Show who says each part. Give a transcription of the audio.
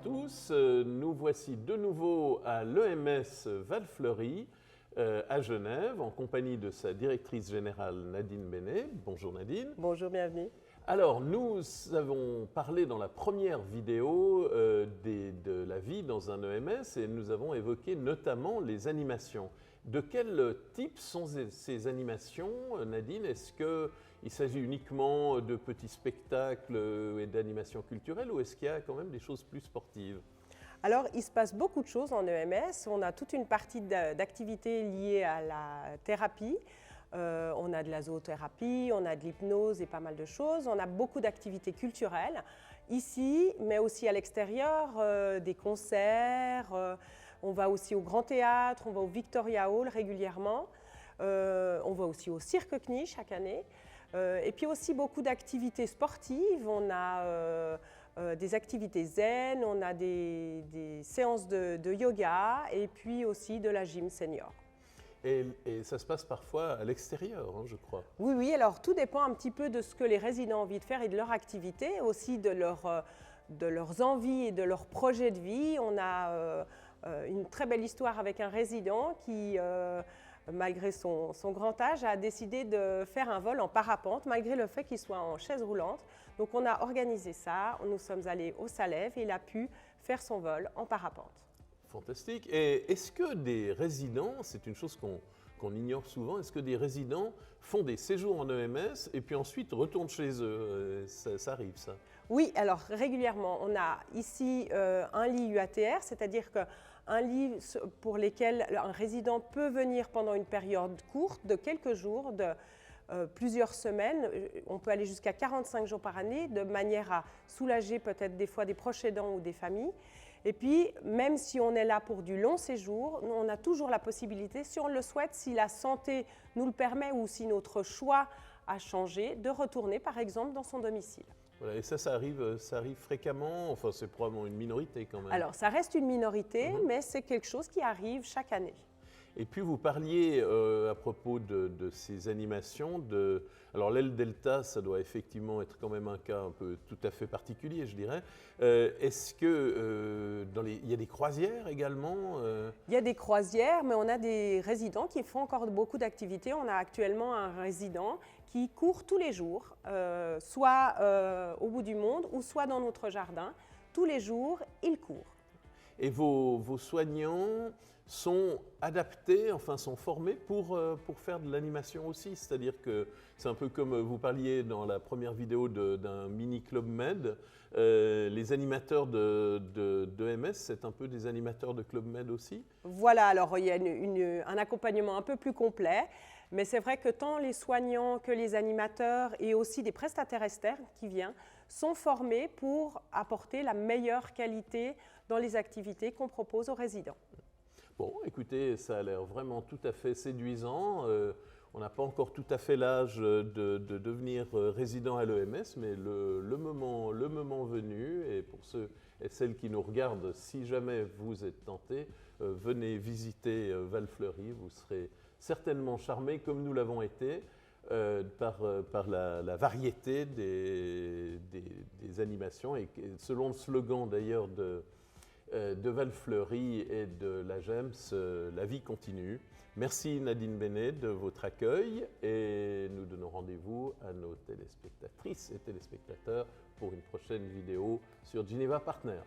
Speaker 1: tous, nous voici de nouveau à l'EMS Val-Fleury à Genève en compagnie de sa directrice générale Nadine Benet. Bonjour Nadine.
Speaker 2: Bonjour, bienvenue.
Speaker 1: Alors nous avons parlé dans la première vidéo de la vie dans un EMS et nous avons évoqué notamment les animations. De quel type sont ces animations, Nadine? Est-ce qu'il s'agit uniquement de petits spectacles et d'animations culturelles ou est-ce qu'il y a quand même des choses plus sportives?
Speaker 2: Alors, il se passe beaucoup de choses en EMS. On a toute une partie d'activités liées à la thérapie. On a de la zoothérapie, on a de l'hypnose et pas mal de choses. On a beaucoup d'activités culturelles ici, mais aussi à l'extérieur, des concerts. On va aussi au Grand Théâtre, on va au Victoria Hall régulièrement. On va aussi au Cirque CNI chaque année. Et puis aussi beaucoup d'activités sportives. On a des activités zen, on a des séances de yoga et puis aussi de la gym senior.
Speaker 1: Et ça se passe parfois à l'extérieur, hein, je crois.
Speaker 2: Oui, oui, alors tout dépend un petit peu de ce que les résidents ont envie de faire et de leur activité, aussi de leurs envies et de leurs projets de vie. On a une très belle histoire avec un résident qui, malgré son grand âge, a décidé de faire un vol en parapente, malgré le fait qu'il soit en chaise roulante. Donc on a organisé ça, nous sommes allés au Salève et il a pu faire son vol en parapente.
Speaker 1: Fantastique. Et est-ce que des résidents, c'est une chose qu'on ignore souvent, est-ce que des résidents font des séjours en EMS et puis ensuite retournent chez eux? Ça arrive, ça?
Speaker 2: Oui, alors régulièrement, on a ici un lit UATR, c'est-à-dire qu'un lit pour lequel un résident peut venir pendant une période courte de quelques jours, de plusieurs semaines. On peut aller jusqu'à 45 jours par année, de manière à soulager peut-être des fois des proches aidants ou des familles. Et puis, même si on est là pour du long séjour, on a toujours la possibilité, si on le souhaite, si la santé nous le permet ou si notre choix a changé, de retourner par exemple dans son domicile.
Speaker 1: Voilà, et ça arrive fréquemment, enfin c'est probablement une minorité quand même.
Speaker 2: Alors ça reste une minorité, mais c'est quelque chose qui arrive chaque année.
Speaker 1: Et puis vous parliez à propos de ces animations, alors l'aile delta, ça doit effectivement être quand même un cas un peu tout à fait particulier, je dirais. Est-ce que il y a des croisières également?
Speaker 2: Il y a des croisières, mais on a des résidents qui font encore beaucoup d'activités. On a actuellement un résident qui court tous les jours, soit au bout du monde ou soit dans notre jardin. Tous les jours, il court.
Speaker 1: Et vos soignants sont adaptés, enfin sont formés pour faire de l'animation aussi. C'est-à-dire que c'est un peu comme vous parliez dans la première vidéo d'un mini Club Med. Les animateurs d'EMS, c'est un peu des animateurs de Club Med aussi?
Speaker 2: Voilà, alors il y a un accompagnement un peu plus complet. Mais c'est vrai que tant les soignants que les animateurs et aussi des prestataires externes qui viennent sont formés pour apporter la meilleure qualité dans les activités qu'on propose aux résidents.
Speaker 1: Bon, écoutez, ça a l'air vraiment tout à fait séduisant. On n'a pas encore tout à fait l'âge de devenir résident à l'EMS, mais le moment venu, et pour ceux et celles qui nous regardent, si jamais vous êtes tentés, venez visiter Val-Fleury, vous serez certainement charmés, comme nous l'avons été, par la variété des animations. Et selon le slogan d'ailleurs de Val-Fleury et de la GEMS, la vie continue. Merci Nadine Benet de votre accueil et nous donnons rendez-vous à nos téléspectatrices et téléspectateurs pour une prochaine vidéo sur Geneva Partners.